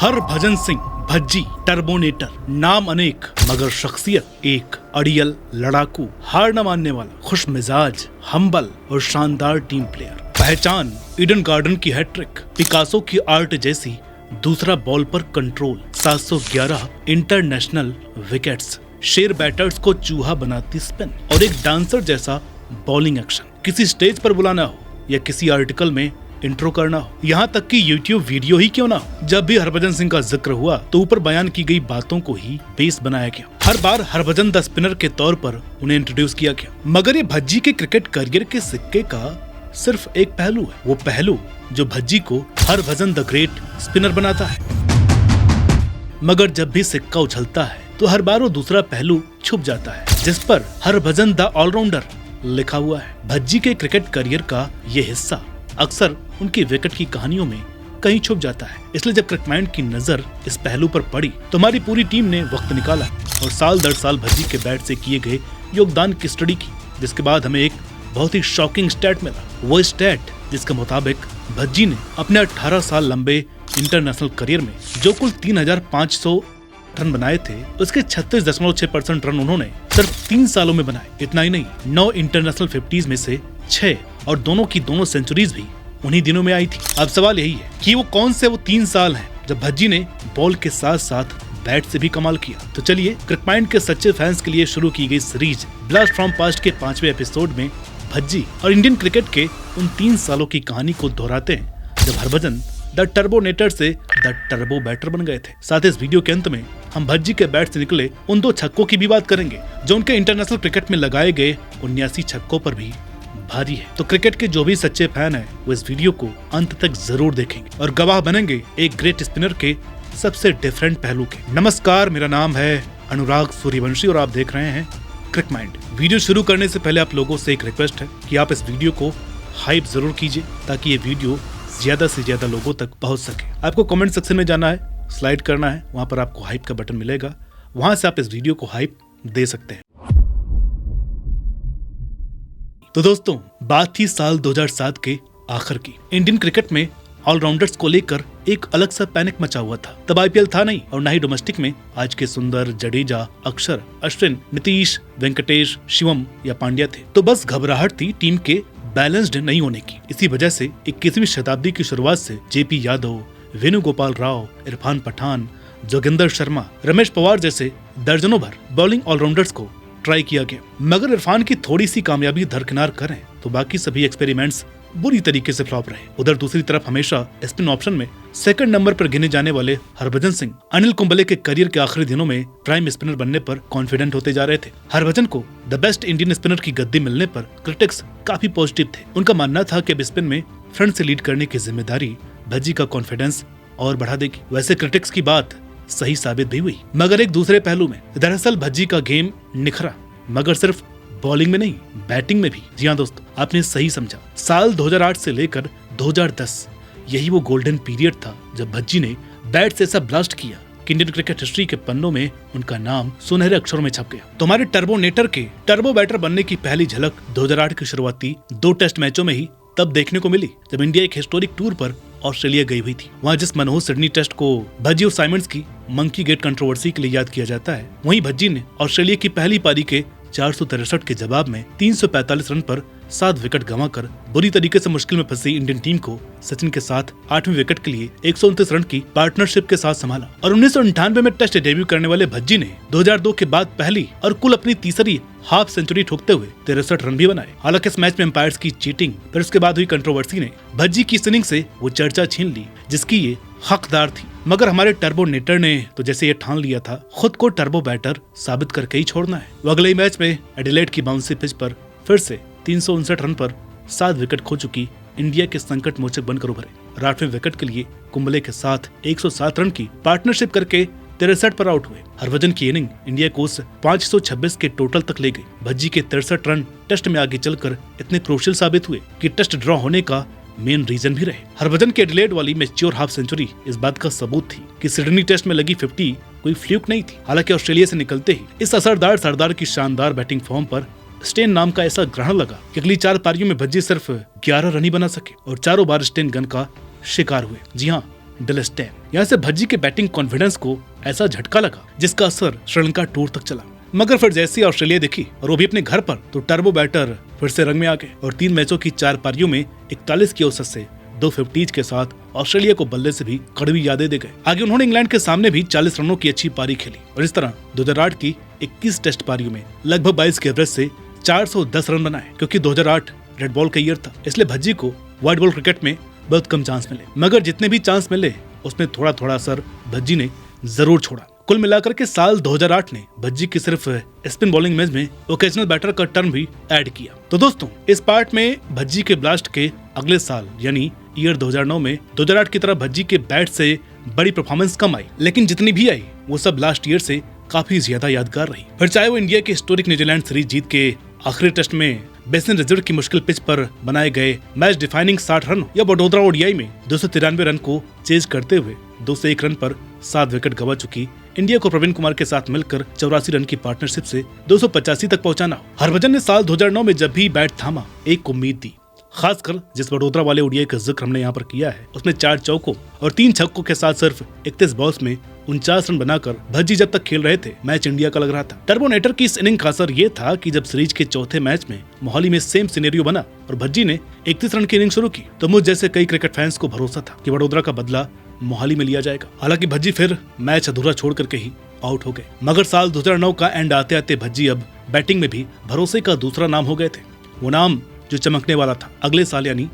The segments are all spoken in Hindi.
हरभजन सिंह भज्जी टर्बोनेटर, नाम अनेक मगर शख्सियत एक, अड़ियल, लड़ाकू, हार न मानने वाला, खुश मिजाज, हम्बल और शानदार टीम प्लेयर। पहचान ईडन गार्डन की हैट्रिक, पिकासो की आर्ट जैसी दूसरा बॉल पर कंट्रोल, 711 इंटरनेशनल विकेट्स, शेर बैटर्स को चूहा बनाती स्पिन और एक डांसर जैसा बॉलिंग एक्शन। किसी स्टेज पर बुलाना हो या किसी आर्टिकल में इंट्रो करना हो, यहाँ तक कि YouTube वीडियो ही क्यों ना हो, जब भी हरभजन सिंह का जिक्र हुआ तो ऊपर बयान की गई बातों को ही बेस बनाया गया। हर बार हरभजन द स्पिनर के तौर पर उन्हें इंट्रोड्यूस किया गया, मगर ये भज्जी के क्रिकेट करियर के सिक्के का सिर्फ एक पहलू है, वो पहलू जो भज्जी को हरभजन द ग्रेट स्पिनर बनाता है। मगर जब भी सिक्का उछलता है तो हर बार वो दूसरा पहलू छुप जाता है, जिस पर हरभजन द ऑलराउंडर लिखा हुआ है। भज्जी के क्रिकेट करियर का ये हिस्सा अक्सर उनकी विकेट की कहानियों में कहीं छुप जाता है। इसलिए जब क्रिकमैन की नजर इस पहलू पर पड़ी तो हमारी पूरी टीम ने वक्त निकाला और साल दर साल भज्जी के बैट से किए गए योगदान की स्टडी की, जिसके बाद हमें एक बहुत ही शॉकिंग स्टैट मिला। वो स्टैट जिसके मुताबिक भज्जी ने अपने 18 साल लंबे इंटरनेशनल करियर में जो कुल 3500 रन बनाए थे, उसके 36.6% रन उन्होंने सिर्फ 3 सालों में बनाए। इतना ही नहीं, 9 इंटरनेशनल 50s में से 6 और दोनों की दोनों सेंचुरीज भी उन्हीं दिनों में आई थी। अब सवाल यही है कि वो कौन से वो 3 साल हैं जब भज्जी ने बॉल के साथ साथ बैट से भी कमाल किया। तो चलिए क्रिकमाइंड के सच्चे फैंस के लिए शुरू की गई सीरीज ब्लास्ट फ्रॉम पास्ट के 5वें एपिसोड में भज्जी और इंडियन क्रिकेट के उन 3 सालों की कहानी को दोहराते हैं जब हरभजन द टर्बोनेटर से द टर्बो बैटर बन गए थे। साथ ही इस वीडियो के अंत में हम भज्जी के बैट से निकले उन 2 छक्कों की भी बात करेंगे जो उनके इंटरनेशनल क्रिकेट में लगाए गए 79 छक्कों पर भी भारी है। तो क्रिकेट के जो भी सच्चे फैन हैं वो इस वीडियो को अंत तक जरूर देखेंगे और गवाह बनेंगे एक ग्रेट स्पिनर के सबसे डिफरेंट पहलू के। नमस्कार, मेरा नाम है अनुराग सूर्यवंशी और आप देख रहे हैं क्रिकमाइंड। वीडियो शुरू करने से पहले आप लोगों से एक रिक्वेस्ट है कि आप इस वीडियो को हाइप जरूर कीजिए ताकि ये वीडियो ज्यादा से ज्यादा लोगों तक पहुंच सके। आपको कमेंट सेक्शन में जाना है, स्लाइड करना है, वहां पर आपको हाइप का बटन मिलेगा, वहां से आप इस वीडियो को हाइप दे सकते हैं। तो दोस्तों, बात थी साल 2007 के आखिर की। इंडियन क्रिकेट में ऑलराउंडर्स को लेकर एक अलग सा पैनिक मचा हुआ था। तब IPL था नहीं और न ही डोमेस्टिक में आज के सुंदर, जडेजा, अक्षर, अश्विन, नीतीश, वेंकटेश, शिवम या पांड्या थे। तो बस घबराहट थी टीम के बैलेंस्ड नहीं होने की। इसी वजह से 21वीं शताब्दी की शुरुआत से JP यादव, वेणुगोपाल राव, इरफान पठान, जोगिंदर शर्मा, रमेश पवार जैसे दर्जनों भर बॉलिंग ऑलराउंडर्स को ट्राई किया गया, मगर इरफान की थोड़ी सी कामयाबी दरकिनार करें तो बाकी सभी एक्सपेरिमेंट्स बुरी तरीके से फ्लॉप रहे। उधर दूसरी तरफ हमेशा स्पिन ऑप्शन में सेकंड नंबर पर गिने जाने वाले हरभजन सिंह अनिल कुंबले के करियर के आखिरी दिनों में प्राइम स्पिनर बनने पर कॉन्फिडेंट होते जा रहे थे। हरभजन को द बेस्ट इंडियन स्पिनर की गद्दी मिलने पर क्रिटिक्स काफी पॉजिटिव थे। उनका मानना था कि अब स्पिन में फ्रंट से लीड करने की जिम्मेदारी भज्जी का कॉन्फिडेंस और बढ़ा देगी। वैसे क्रिटिक्स की बात सही साबित भी हुई, मगर एक दूसरे पहलू में दरअसल भज्जी का गेम निखरा, मगर सिर्फ बॉलिंग में नहीं, बैटिंग में भी। जी हाँ दोस्तों, आपने सही समझा। साल 2008 से लेकर 2010 यही वो गोल्डन पीरियड था जब भज्जी ने बैट से ऐसा ब्लास्ट किया कि इंडियन क्रिकेट हिस्ट्री के पन्नों में उनका नाम सुनहरे अक्षरों में छप गया। तो हमारे टर्बोनेटर के टर्बो बैटर बनने की पहली झलक 2008 के शुरुआती 2 टेस्ट मैचों में ही तब देखने को मिली जब इंडिया एक हिस्टोरिक टूर पर ऑस्ट्रेलिया गई हुई थी। वहाँ जिस मनोहर सिडनी टेस्ट को भज्जी और साइमंड्स की मंकी गेट कंट्रोवर्सी के लिए याद किया जाता है, वहीं भज्जी ने ऑस्ट्रेलिया की पहली पारी के 463 के जवाब में 345 रन पर 7 विकेट गंवाकर बुरी तरीके से मुश्किल में फंसी इंडियन टीम को सचिन के साथ 8वें विकेट के लिए 129 रन की पार्टनरशिप के साथ संभाला। और 1998 में टेस्ट डेब्यू करने वाले भज्जी ने 2002 के बाद पहली और कुल अपनी तीसरी हाफ सेंचुरी ठोकते हुए 63 रन भी बनाए। हालांकि इस मैच में एम्पायर्स की चीटिंग फिर उसके बाद हुई कंट्रोवर्सी ने भज्जी की इनिंग से वो चर्चा छीन ली जिसकी ये हकदार थी। मगर हमारे टर्बोनेटर ने तो जैसे ये ठान लिया था खुद को टर्बो बैटर साबित करके ही छोड़ना है। वो अगले ही मैच में एडिलेड की बाउंसी पिच पर फिर से 359 रन पर 7 विकेट खो चुकी इंडिया के संकट मोचक बनकर उभरे। 8वें विकेट के लिए कुंबले के साथ 107 रन की पार्टनरशिप करके 63 पर आउट हुए। हरभजन की इनिंग इंडिया को 526 के टोटल तक ले गई। भज्जी के 63 रन टेस्ट में आगे चलकर इतने क्रूशियल साबित हुए कि टेस्ट ड्रॉ होने का मेन रीजन भी रहे। हरभजन के एडिलेड वाली मैच्योर हाफ सेंचुरी इस बात का सबूत थी कि सिडनी टेस्ट में लगी 50 कोई फ्लूक नहीं थी। हालांकि ऑस्ट्रेलिया से निकलते ही इस असरदार सरदार की शानदार बैटिंग फॉर्म पर स्टेन नाम का ऐसा ग्रहण लगा कि अगली 4 पारियों में भज्जी सिर्फ 11 रन ही बना सके और चारों बार स्टेन गन का शिकार हुए। जी हाँ, डेल स्टेन। यहाँ से भज्जी के बैटिंग कॉन्फिडेंस को ऐसा झटका लगा जिसका असर श्रीलंका टूर तक चला। मगर फिर जैसे ही ऑस्ट्रेलिया देखी और वो भी अपने घर पर, तो टर्बो बैटर फिर से रंग में आ गए और 3 मैचों की 4 पारियों में 41 की औसत से 250 के साथ ऑस्ट्रेलिया को बल्ले से भी कड़वी यादें दे गए। आगे उन्होंने इंग्लैंड के सामने भी 40 रनों की अच्छी पारी खेली और इस तरह 2008 की 21 टेस्ट पारियों में लगभग 22 के एवरेज से 410 रन बनाए। क्योंकि 2008 रेड बॉल का ईयर था, इसलिए भज्जी को व्हाइट बॉल क्रिकेट में बहुत कम चांस मिले, मगर जितने भी चांस मिले उसमें थोड़ा थोड़ा असर भज्जी ने जरूर छोड़ा। कुल मिलाकर के साल 2008 ने भज्जी की सिर्फ स्पिन बॉलिंग इमेज में ओकेजनल बैटर का टर्म भी ऐड किया। तो दोस्तों, इस पार्ट में भज्जी के ब्लास्ट के अगले साल यानी ईयर 2009 में 2008 की तरह भज्जी के बैट से बड़ी परफॉर्मेंस कम आई, लेकिन जितनी भी आई वो सब लास्ट ईयर से काफी ज्यादा यादगार रही। फिर चाहे वो इंडिया के हिस्टोरिक न्यूजीलैंड सीरीज जीत के आखिरी टेस्ट में बेसिन रिजर्व की मुश्किल पिच पर बनाए गए मैच डिफाइनिंग 60 रन या वडोदरा ओडीआई में 293 रन को चेज करते हुए 201 रन पर 7 विकेट गंवा चुकी इंडिया को प्रवीण कुमार के साथ मिलकर 84 रन की पार्टनरशिप से 285 तक पहुंचाना। हरभजन ने साल 2009 में जब भी बैट थामा एक उम्मीद दी, खासकर जिस वडोदरा वाले ओडीआई का जिक्र हमने यहाँ पर किया है, उसमें 4 चौकों और 3 छक्कों के साथ सिर्फ 31 बॉल्स में 49 रन बनाकर भज्जी जब तक खेल रहे थे मैच इंडिया का लग रहा था। टर्बोनेटर की इस इनिंग का असर ये था कि जब सीरीज के चौथे मैच में मोहाली में सेम सिनेरियो बना और भज्जी ने 31 रन की इनिंग शुरू की, तो मुझ जैसे कई क्रिकेट फैंस को भरोसा था कि वडोदरा का बदला मोहाली में लिया जाएगा। हालांकि भज्जी फिर मैच अधूरा छोड़ करके ही आउट हो गए। मगर साल 2009 का एंड आते आते भज्जी अब बैटिंग में भी भरोसे का दूसरा नाम हो गए थे। वो नाम जो चमकने वाला था अगले साल यानी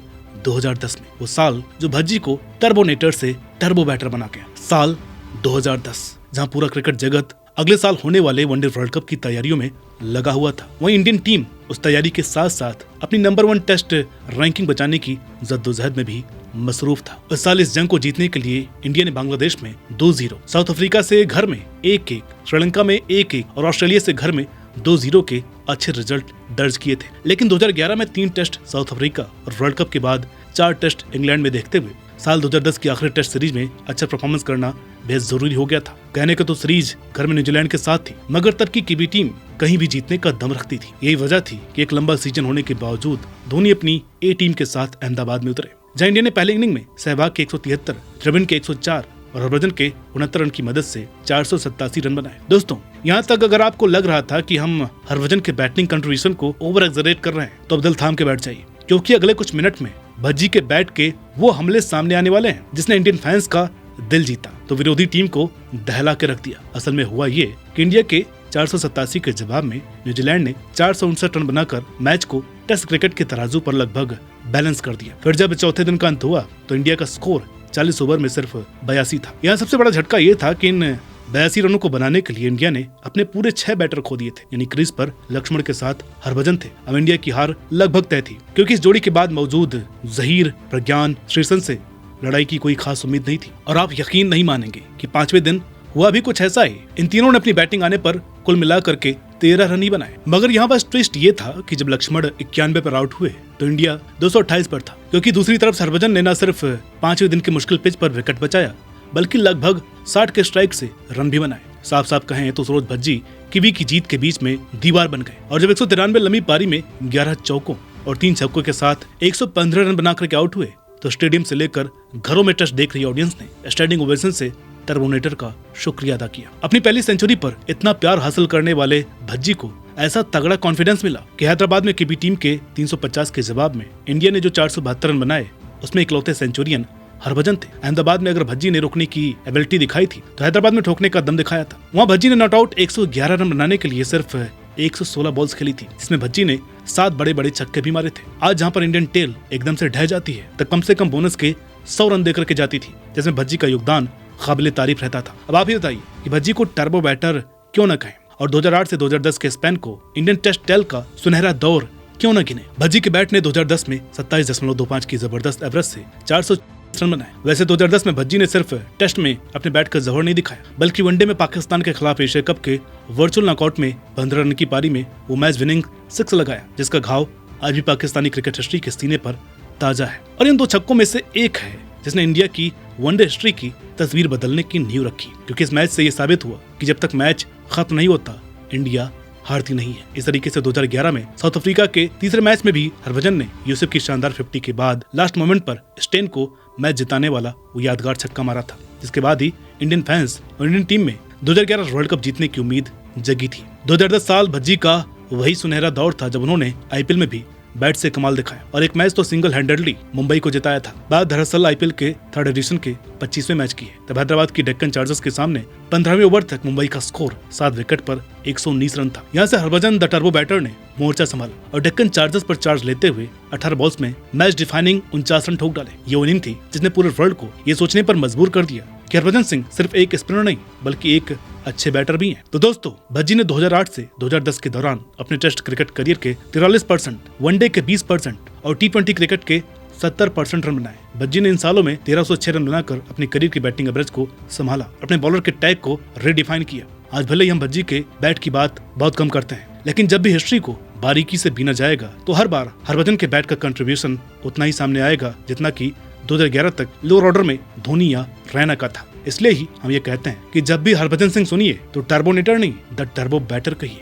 2010 में, वो साल जो भज्जी को टर्बोनेटर से टर्बो बैटर बना गया, साल 2010, जहां पूरा क्रिकेट जगत अगले साल होने वाले वनडे वर्ल्ड कप की तैयारियों में लगा हुआ था। वहीं इंडियन टीम उस तैयारी के साथ साथ अपनी नंबर 1 टेस्ट रैंकिंग बचाने की जद्दोजहद में भी मसरूफ था। इस साल इस जंग को जीतने के लिए इंडिया ने बांग्लादेश में 2-0, साउथ अफ्रीका से घर में 1-1, श्रीलंका में 1-1 और ऑस्ट्रेलिया से घर में 2-0 के अच्छे रिजल्ट दर्ज किए थे। लेकिन 2011 में 3 टेस्ट साउथ अफ्रीका और वर्ल्ड कप के बाद 4 टेस्ट इंग्लैंड में देखते हुए साल 2010 की आखिरी टेस्ट सीरीज में अच्छा परफॉर्मेंस करना बेहद जरूरी हो गया था। कहने को तो सीरीज घर में न्यूजीलैंड के साथ थी, मगर तब की कीवी टीम कहीं भी जीतने का दम रखती थी। यही वजह थी कि एक लंबा सीजन होने के बावजूद धोनी अपनी ए टीम के साथ अहमदाबाद में उतरे, जहां इंडिया ने पहले इनिंग में सहवाग के 173, द्रविड़ के 104 और हरभजन के 69 रन की मदद से 487 रन बनाए। दोस्तों, यहाँ तक अगर आपको लग रहा था कि हम हरभजन के बैटिंग कंट्रीब्यूशन को ओवर एक्सरेट कर रहे हैं, तो अब दिल थाम के बैठ जाइए, क्योंकि अगले कुछ मिनट में भज्जी के बैट के वो हमले सामने आने वाले हैं जिसने इंडियन फैंस का दिल जीता तो विरोधी टीम को दहला के रख दिया। असल में हुआ ये कि इंडिया के 487 के जवाब में न्यूजीलैंड ने 459 रन बनाकर मैच को टेस्ट क्रिकेट के तराजू पर लगभग बैलेंस कर दिया। फिर जब चौथे दिन का अंत हुआ तो इंडिया का स्कोर 40 ओवर में सिर्फ 82 था। यहाँ सबसे बड़ा झटका ये था कि इन 82 रनों को बनाने के लिए इंडिया ने अपने पूरे 6 बैटर खो दिए थे, यानी क्रीज पर लक्ष्मण के साथ हरभजन थे। अब इंडिया की हार लगभग तय थी, क्योंकि इस जोड़ी के बाद मौजूद जहीर, प्रज्ञान, श्रीसंत से लड़ाई की कोई खास उम्मीद नहीं थी। और आप यकीन नहीं मानेंगे कि 5वें दिन हुआ भी कुछ ऐसा ही। इन तीनों ने अपनी बैटिंग आने पर कुल मिला करके 13 रन ही बनाए। मगर यहाँ बस ट्विस्ट ये था कि जब लक्ष्मण 91 पर आउट हुए तो इंडिया 228 पर था, क्योंकि दूसरी तरफ हरभजन ने न सिर्फ 5वें दिन के मुश्किल पिच पर विकेट बचाया, बल्कि लगभग 60 के स्ट्राइक से रन भी बनाए। साफ साफ कहें तो सरोज भज्जी कीवी की जीत के बीच में दीवार बन गए और जब 193 लंबी पारी में 11 चौकों और 3 छक्कों के साथ 115 रन बनाकर के आउट हुए तो स्टेडियम से लेकर घरों में टेस्ट देख रही ऑडियंस ने स्टैंडिंग ओवेशन से टर्बोनेटर का शुक्रिया अदा किया। अपनी पहली सेंचुरी पर इतना प्यार हासिल करने वाले भज्जी को ऐसा तगड़ा कॉन्फिडेंस मिला कि हैदराबाद में कीवी टीम के 350 के जवाब में इंडिया ने जो 472 रन बनाए उसमें इकलौते सेंचुरियन हरभजन थे। अहमदाबाद में अगर भज्जी ने रोकने की एबिलिटी दिखाई थी तो हैदराबाद में ठोकने का दम दिखाया था। वहाँ भज्जी ने नॉट आउट 111 रन बनाने के लिए सिर्फ 116 बॉल्स खेली थी, जिसमें भज्जी ने 7 बड़े बड़े छक्के भी मारे थे। आज जहाँ पर इंडियन टेल एकदम से ढह जाती है तो कम से कम बोनस के 100 रन देकर के जाती थी, जिसमें भज्जी का योगदान काबिले तारीफ रहता था। अब आप ही बताइए कि भज्जी को टर्बो बैटर क्यों न कहें और 2008 से 2010 के स्पैन को इंडियन टेस्ट टेल का सुनहरा दौर क्यों न गिने। भज्जी के बैट ने 2010 में 27.25 की जबरदस्त एवरेज से 400 रन बनाए। वैसे 2010 में भज्जी ने सिर्फ टेस्ट में अपने बैट का जहर नहीं दिखाया, बल्कि वनडे में पाकिस्तान के खिलाफ एशिया कप के वर्चुअल नॉकआउट में 15 रन की पारी में वो मैच विनिंग 6 लगाया, जिसका घाव आज भी पाकिस्तानी क्रिकेट हिस्ट्री के सीने पर ताजा है। और इन 2 छक्कों में से एक है जिसने इंडिया की वनडे हिस्ट्री की तस्वीर बदलने की नींव रखी, क्योंकि इस मैच से ये साबित हुआ कि जब तक मैच खत्म नहीं होता इंडिया हारती नहीं है। इस तरीके से 2011 में साउथ अफ्रीका के तीसरे मैच में भी हरभजन ने यूसुफ की शानदार 50 के बाद लास्ट मोमेंट पर स्टेन को मैच जिताने वाला वो यादगार छक्का मारा था, जिसके बाद ही इंडियन फैंस और इंडियन टीम में 2011 वर्ल्ड कप जीतने की उम्मीद जगी थी। 2010 साल भज्जी का वही सुनहरा दौर था जब उन्होंने आईपीएल में भी बैट से कमाल दिखाया और एक मैच तो सिंगल हैंडेडली मुंबई को जिताया था। बाद दरअसल आईपीएल के थर्ड एडिशन के 25वें मैच की है, तब हैदराबाद की डेक्कन चार्जर्स के सामने 15वें ओवर तक मुंबई का स्कोर 7 विकेट पर 119 रन था। यहाँ से हरभजन द टर्बो बैटर ने मोर्चा संभाला और डेक्कन चार्जर्स पर चार्ज लेते हुए 18 बॉल्स में मैच डिफाइनिंग 49 रन ठोक डाले। ये इनिंग थी जिसने पूरे वर्ल्ड को ये सोचने पर मजबूर कर दिया कि हरभजन सिंह सिर्फ एक स्पिनर नहीं बल्कि एक अच्छे बैटर भी हैं। तो दोस्तों, भज्जी ने 2008 से 2010 के दौरान अपने टेस्ट क्रिकेट करियर के 43%, वनडे के 20% और T20 क्रिकेट के 70% रन बनाए। भज्जी ने इन सालों में 1306 रन बनाकर अपनी करियर की बैटिंग एवरेज को संभाला, अपने बॉलर के टैग को रिडिफाइन किया। आज भले ही हम भज्जी के बैट की बात बहुत कम करते हैं, लेकिन जब भी हिस्ट्री को बारीकी से बीना जाएगा तो हर बार हरभजन के बैट का कंट्रीब्यूशन उतना ही सामने आएगा जितना कि 2011 तक लोअर ऑर्डर में धोनी या रैना का था। इसलिए ही हम ये कहते हैं कि जब भी हरभजन सिंह सुनिए तो टर्बोनेटर नहीं, द टर्बो बैटर कहिए।